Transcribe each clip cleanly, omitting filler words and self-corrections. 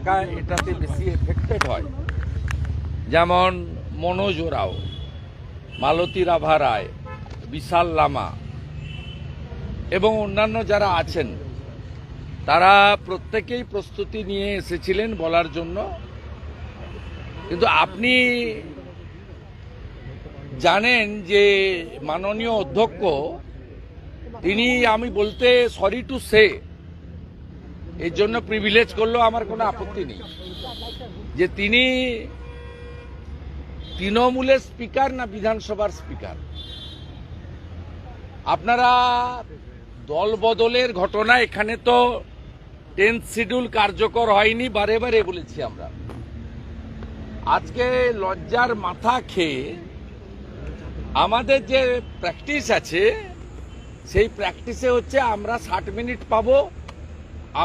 এলাকা এটাতে বেশি এফেক্টেড হয়, যেমন মনোজ রাও, মালতী রাভা রায়, বিশাল লামা এবং অন্যান্য যারা আছেন, তারা প্রত্যেকেই প্রস্তুতি নিয়ে এসেছিলেন বলার জন্য। কিন্তু আপনি জানেন যে মাননীয় অধ্যক্ষ তিনি, আমি বলতে সরি টু সে, এর জন্য প্রিভিলেজ করলেও আমার কোনো আপত্তি নেই, যে তিনি তৃণমূলের স্পিকার না বিধানসভার স্পিকার। আপনারা দল বদলের ঘটনা, এখানে তো 10th শিডিউল কার্যকর হয়নি, বারে বারে বলেছি আমরা। আজকে লজ্জার মাথা খেয়ে আমাদের যে প্র্যাকটিস আছে, সেই প্র্যাকটিসে হচ্ছে আমরা 60 মিনিট পাবো।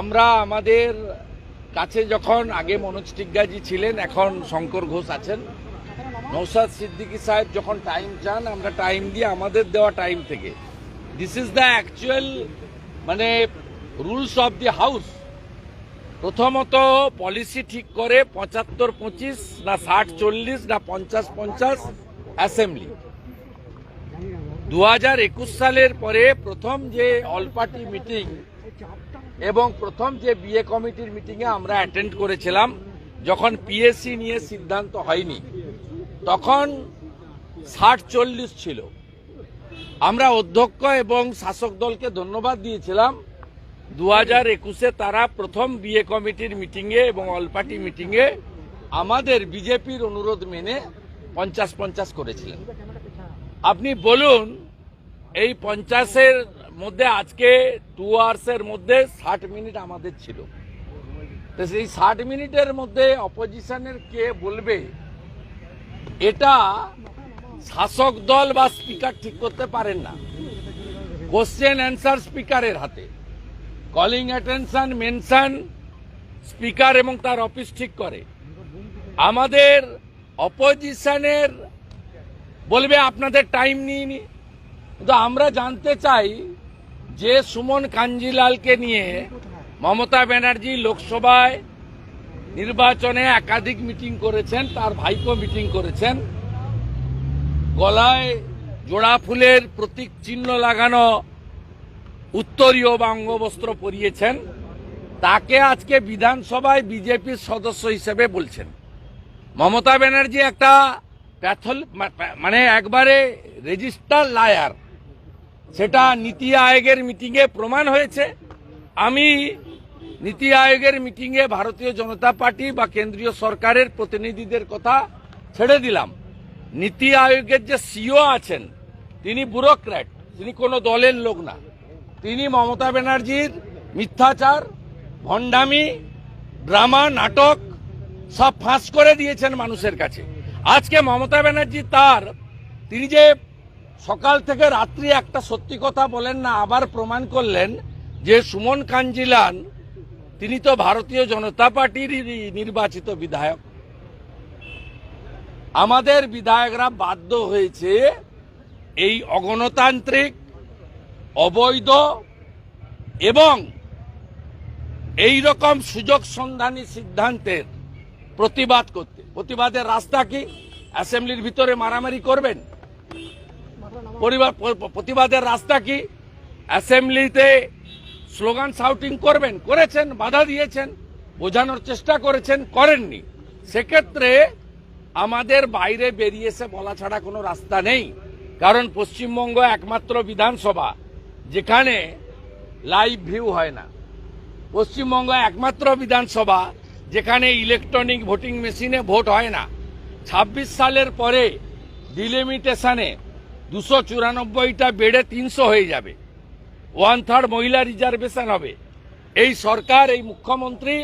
আমরা আমাদের কাছে যখন আগে মনোজ টিগ্গাজি ছিলেন, এখন শঙ্কর ঘোষ আছেন, নওশাদ সিদ্দিকী সাহেব যখন টাইম চান আমরা টাইম দিয়ে আমাদের দেওয়া টাইম থেকে। দিস ইজ দ্য অ্যাকচুয়াল মানে রুলস অফ দি হাউস। প্রথমত পলিসি ঠিক করে 75-25 না 60-40 না 50-50 অ্যাসেম্বলি। 2021 সালের পরে প্রথম যে অল পার্টি মিটিং এবং প্রথম যে বিএ কমিটির মিটিংয়ে আমরা অ্যাটেন্ড করেছিলাম, যখন পিএসসি নিয়ে সিদ্ধান্ত হয়নি, তখন 60-40 ছিল। আমরা অধ্যক্ষ এবং শাসক দলকে ধন্যবাদ দিয়েছিলাম। 2021-এ তারা প্রথম বিএ কমিটির মিটিংয়ে এবং অল পার্টি মিটিংয়ে আমাদের বিজেপির অনুরোধ মেনে 50-50 করেছিলেন। আপনি বলুন, এই 50-এর মধ্যে আজকে 2 আওয়ার্সের মধ্যে 60 মিনিট আমাদের ছিল। তো সেই 60 মিনিটের মধ্যে অপোজিশনের কে বলবে, এটা শাসক দল বা স্পিকার ঠিক করতে পারেন না। কোশ্চেন অ্যান্সার স্পিকারের হাতে, কলিং অ্যাটেনশন, মেনশন স্পিকার এবং তার অফিস ঠিক করে। আমাদের অপোজিশনের বলবে আপনাদের টাইম নিইনি। কিন্তু আমরা জানতে চাই যে সুমন কাঞ্জিলালকে নিয়ে মমতা ব্যানার্জি লোকসভায় নির্বাচনে একাধিক মিটিং করেছেন, তার ভাইপো মিটিং করেছেন, গলায় জোড়া ফুলের প্রতীক চিহ্ন লাগানো উত্তরীয় বা অঙ্গবস্ত্র পরিয়েছেন, তাকে আজকে বিধানসভায় বিজেপির সদস্য হিসেবে বলছেন। মমতা ব্যানার্জি একটা মানে একবারে রেজিস্টার লায়ার, সেটা নীতি আয়োগের মিটিংয়ে প্রমাণ হয়েছে। আমি নীতি আয়োগের মিটিংয়ে ভারতীয় জনতা পার্টি বা কেন্দ্রীয় সরকারের প্রতিনিধিদের কথা ছেড়ে দিলাম। নীতি আয়োগের যে সিও আছেন, তিনি ব্যুরোক্র্যাট, তিনি কোনো দলের লোক না। তিনি মমতা ব্যানার্জির মিথ্যাচার, ভণ্ডামি, ড্রামা, নাটক সব ফাঁস করে দিয়েছেন মানুষের কাছে। আজকে মমতা ব্যানার্জি তিনি যে সকাল থেকে রাত্রি একটা সত্যি কথা বলেন না, আবার প্রমাণ করলেন যে সুমন কাঞ্জিলাল তিনি তো ভারতীয় জনতা পার্টির নির্বাচিত বিধায়ক। আমাদের বিধায়করা বাধ্য হয়েছে এই অগণতান্ত্রিক, অবৈধ এবং এই রকম সুযোগ সন্ধানী সিদ্ধান্তের প্রতিবাদ করতে। প্রতিবাদের রাস্তা কি? অ্যাসেম্বলির ভিতরে মারামারি করবেন? প্রতিবাদের রাস্তা কি? অ্যাসেম্বলিতে স্লোগান শাউটিং করবেন? করেছেন, বাধা দিয়েছেন, বোঝানোর চেষ্টা করেছেন, করেননি। সেক্ষেত্রে আমাদের বাইরে বেরিয়ে এসে বলা ছাড়া কোনো রাস্তা নেই। কারণ পশ্চিমবঙ্গ একমাত্র বিধানসভা যেখানে লাইভ ভিউ হয় না। পশ্চিমবঙ্গ একমাত্র বিধানসভা যেখানে ইলেকট্রনিক ভোটিং মেশিনে ভোট হয় না। 26 সালের পরে ডিলিমিটেশনে 294টা বেড়ে 300 হয়ে যাবে। 1/3 মহিলা রিজার্ভেশন হবে। এই সরকার, এই মুখ্যমন্ত্রী,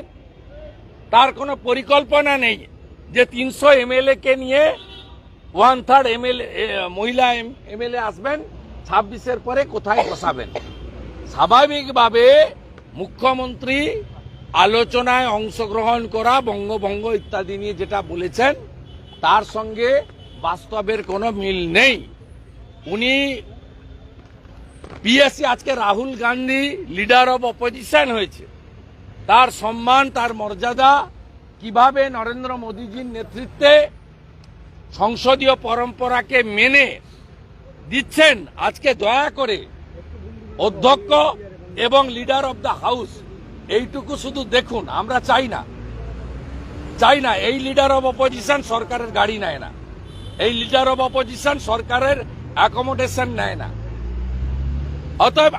তার কোনো পরিকল্পনা নেই যে 300 এমএলএ কে নিয়ে 1/3 মহিলা এমএলএ আসবেন, 26-এর পরে কোথায় বসাবেন। স্বাভাবিকভাবে মুখ্যমন্ত্রী আলোচনায় অংশগ্রহণ করা, বঙ্গভঙ্গ ইত্যাদি নিয়ে যেটা বলেছেন, তার সঙ্গে বাস্তবের কোনো মিল নেই। উনি পিএসসি, আজকে Rahul Gandhi leader of opposition হয়েছে, তার সম্মান, তার মর্যাদা কিভাবে নরেন্দ্র মোদীজির নেতৃত্বে সংসদীয় পরম্পরাকে মেনে দিচ্ছেন, আজকে দয়া করে অধ্যক্ষ এবং লিডার অব দ্য হাউস এইটুকু শুধু দেখুন। আমরা চাই না এই লিডার অব অপোজিশন সরকারের গাড়ি নেয় না, এই লিডার অব অপোজিশন সরকারের অ্যাকোমোডেশন নেয় না, অতএব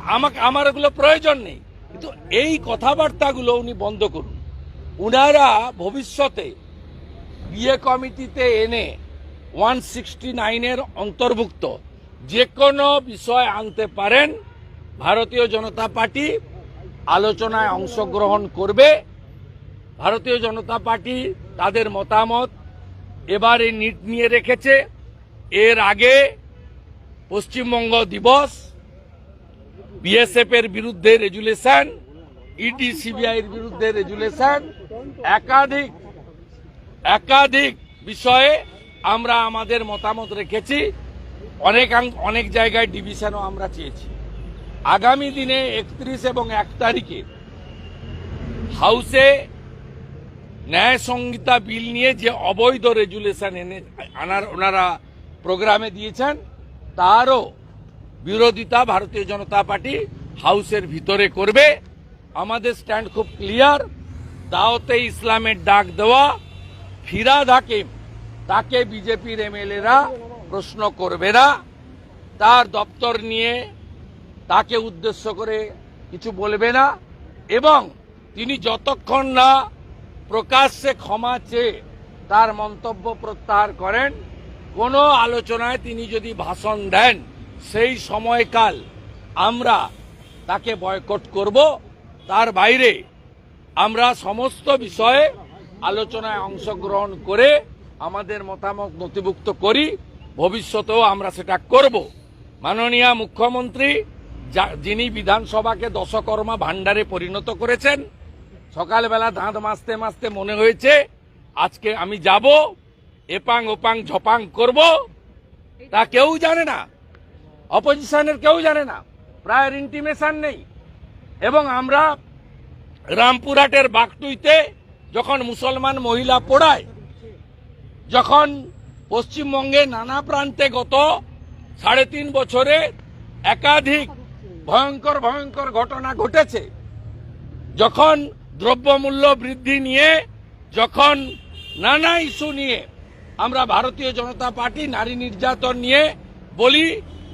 আমার এগুলো প্রয়োজন নেই। কিন্তু এই কথাবার্তাগুলো উনি বন্ধ করুন। উনারা ভবিষ্যতে বিএ কমিটিতে এনে 169-এর অন্তর্ভুক্ত যে কোনো বিষয় আনতে পারেন। ভারতীয় জনতা পার্টি আলোচনায় অংশগ্রহণ করবে। ভারতীয় জনতা পার্টি তাদের মতামত এবারে নিট নিয়ে রেখেছে। এর আগে পশ্চিমবঙ্গ দিবস, বিএসএফ এর বিরুদ্ধে রেজুলেশন, ইডি সিবিআই এর বিরুদ্ধে রেজুলেশন, একাধিক বিষয়ে আমরা আমাদের মতামত রেখেছি। অনেক জায়গায় ডিভিশনও আমরা চেয়েছি। আগামী দিনে 31 এবং 1 তারিখে হাউসে ন্যায় সংহিতা বিল নিয়ে যে অবৈধ রেজুলেশন ওনারা প্রোগ্রামে দিয়েছেন, তারও বিরোধিতা ভারতীয় জনতা পার্টি হাউসের ভিতরে করবে। আমাদের স্ট্যান্ড খুব ক্লিয়ার। দাওয়াতে ইসলামের ডাক দেওয়া ফিরাদ হাকিম, তাকে বিজেপির এমএলএরা প্রশ্ন করবে না। তার দপ্তর নিয়ে তাকে উদ্দেশ্য করে কিছু বলবে না, এবং তিনি যতক্ষণ না প্রকাশ্যে ক্ষমা চেয়ে তার মন্তব্য প্রত্যাহার করেন, কোনো আলোচনায় তিনি যদি ভাষণ দেন, সেই সময়কাল আমরা তাকে বয়কট করব। তার বাইরে আমরা সমস্ত বিষয়ে আলোচনায় অংশগ্রহণ করে আমাদের মতামত নথিভুক্ত করি। ভবিষ্যতেও আমরা সেটা করব। মাননীয় মুখ্যমন্ত্রী যিনি বিধানসভাকে দশকর্মা ভাণ্ডারে পরিণত করেছেন, সকালবেলা দাঁত মাজতে মাজতে মনে হয়েছে আজকে আমি যাব, এপাং ওপাং ঝপাং করব, তা কেউ জানে না, অপোজিশনের কেউ জানে না, প্রায়ের ইন্টিমেশন নেই। এবং আমরা রামপুরহাটের বাগটুইতে যখন মুসলমান মহিলা পোড়ায়, যখন পশ্চিমবঙ্গে নানা প্রান্তে গত 3.5 বছরে একাধিক ভয়ঙ্কর ঘটনা ঘটেছে, যখন দ্রব্যমূল্য বৃদ্ধি নিয়ে, যখন নানা ইস্যু নিয়ে আমরা ভারতীয় জনতা পার্টি নারী নির্যাতন নিয়ে বলি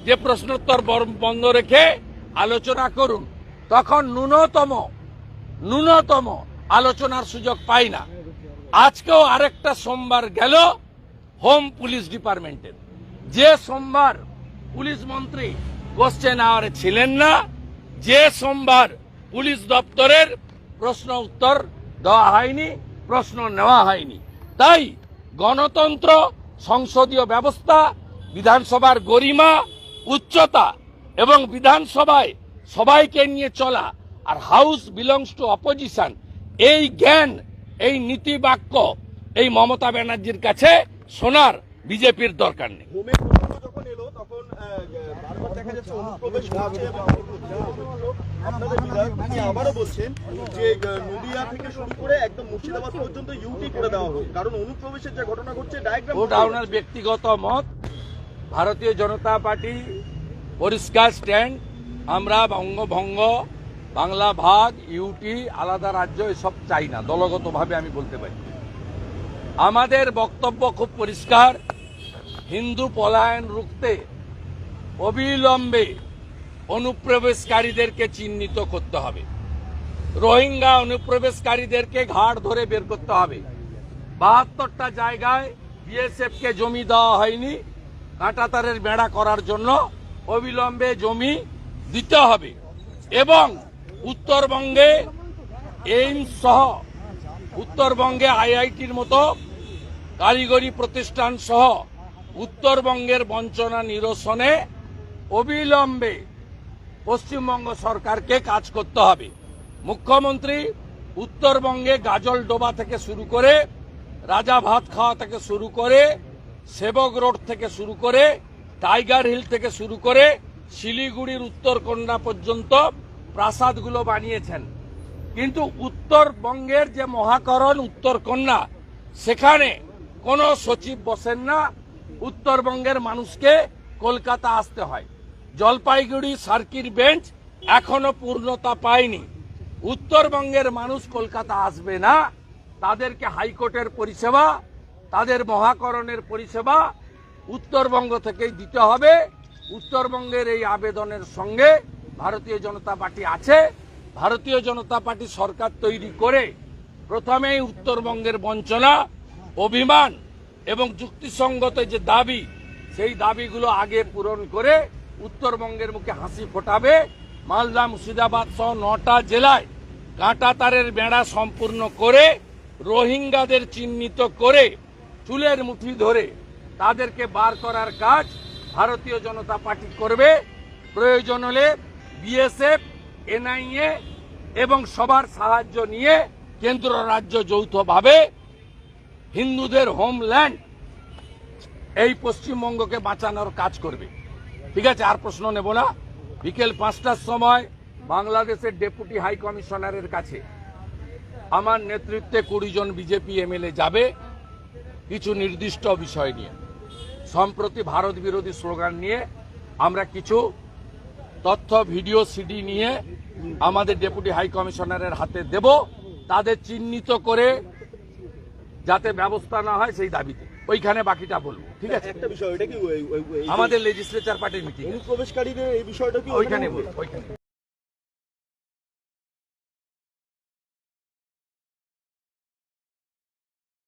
যে প্রশ্নোত্তর বন্ধ রেখে আলোচনা করুন, তখন ন্যূনতম আলোচনার সুযোগ পাই না। আজকেও আরেকটা সোমবার গেল হোম পুলিশ ডিপার্টমেন্টের, যে সোমবার পুলিশ মন্ত্রী কোশ্চেন আওয়ারে ছিলেন না, যে সোমবার পুলিশ দপ্তরের প্রশ্ন উত্তর দেওয়া হয়নি, প্রশ্ন নেওয়া হয়নি। তাই গণতন্ত্র, সংসদীয় ব্যবস্থা, বিধানসভার গরিমা, উচ্চতা এবং বিধানসভায় সবাইকে নিয়ে চলা, আর হাউস বিলংস টু অপোজিশন, এই জ্ঞান, এই নীতি বাক্য এই মমতা ব্যানার্জির কাছে শোনার বিজেপির দরকার নেই। যখন এলো তখন বারবার দেখা যাচ্ছে অনুপ্রবেশ হচ্ছে এবং আপনাদের বিধায়ক তিনি আবারও বলছেন যে নদিয়া থেকে শুরু করে একদম মুর্শিদাবাদ পর্যন্ত ইউটি করে দেওয়া হোক, কারণ অনুপ্রবেশের যে ঘটনা ঘটছে ডায়াগ্রাম। ওটা ওনার ব্যক্তিগত মত। ভারতীয় জনতা পার্টি পরিষ্কার স্ট্যান্ড। আমরা বঙ্গভঙ্গ, বাংলা ভাগ, ইউটি, আলাদা রাজ্য এসব চাই না। দলগতভাবে আমি বলতে পারি, আমাদের বক্তব্য খুব পরিষ্কার। হিন্দু পলায়ন রুখতে অবিলম্বে অনুপ্রবেশকারীদেরকে চিহ্নিত করতে হবে। রোহিঙ্গা অনুপ্রবেশকারীদেরকে ঘাড় ধরে বের করতে হবে। 72টা জায়গায় বিএসএফকে জমি দেওয়া হয়নি, কাঁটাতারের বেড়া করার জন্য অবিলম্বে জমি দিতে হবে। এবং উত্তরবঙ্গে এইমস সহ, উত্তরবঙ্গে আইআইটির মতো কারিগরি প্রতিষ্ঠান সহ উত্তরবঙ্গের বঞ্চনা নিরসনে অবিলম্বে পশ্চিমবঙ্গ সরকারকে কাজ করতে হবে। মুখ্যমন্ত্রী উত্তরবঙ্গে গাজলডোবা থেকে শুরু করে, রাজা ভাত খাওয়া থেকে শুরু করে, সেবক রোড থেকে শুরু করে, টাইগার হিল থেকে শুরু করে শিলিগুড়ির উত্তরকন্যা পর্যন্ত প্রাসাদগুলো বানিয়েছেন। কিন্তু উত্তরবঙ্গের যে মহাকরণ উত্তরকন্যা, সেখানে কোনো সচিব বসেন না, উত্তরবঙ্গের মানুষকে কলকাতা আসতে হয়। জলপাইগুড়ি সার্কিট বেঞ্চ এখনো পূর্ণতা পায়নি। উত্তরবঙ্গের মানুষ কলকাতা আসবে না, তাদেরকে হাইকোর্টের পরিষেবা, তাদের মহাকরণের পরিষেবা উত্তরবঙ্গ থেকেই দিতে হবে। উত্তরবঙ্গের এই আবেদনের সঙ্গে ভারতীয় জনতা পার্টি আছে। ভারতীয় জনতা পার্টি সরকার তৈরি করে প্রথমেই উত্তরবঙ্গের বঞ্চনা, অভিমান এবং যুক্তিসঙ্গত যে দাবি, সেই দাবিগুলো আগে পূরণ করে উত্তরবঙ্গের মুখে হাসি ফোটাবে। মালদা, মুর্শিদাবাদ সহ 9টা জেলায় কাঁটাতারের বেড়া সম্পূর্ণ করে, রোহিঙ্গাদের চিহ্নিত করে চুলের মুঠি ধরে তাদেরকে বার করার কাজ ভারতীয় জনতা পার্টি করবে। প্রয়োজন হলে বিএসএফ, এনআইএ এবং সবার সাহায্য নিয়ে কেন্দ্র রাজ্য যৌথভাবে হিন্দুদের হোমল্যান্ড এই পশ্চিমবঙ্গকে বাঁচানোর কাজ করবে। ঠিক আছে, আর প্রশ্ন নেব না। বিকেল 5টার সময় বাংলাদেশের ডেপুটি হাই কমিশনারের কাছে আমার নেতৃত্বে 20 জন বিজেপি এমএলএ যাবে কিছু নির্দিষ্ট বিষয় নিয়ে। সম্প্রতি ভারত বিরোধী স্লোগান নিয়ে আমরা কিছু তথ্য, ভিডিও, সিডি নিয়ে আমাদের ডেপুটি হাই কমিশনারের হাতে দেব, তাদের চিহ্নিত করে যাতে ব্যবস্থা না হয় সেই দাবিতে। ওইখানে বাকিটা বলবো। ঠিক আছে, একটা বিষয়, এটা কি আমাদের লেজিসলেচার পার্টির মিটিং, অনুপ্রবেশকারীদের এই বিষয়টা কি ওইখানে বলবো, ওইখানে।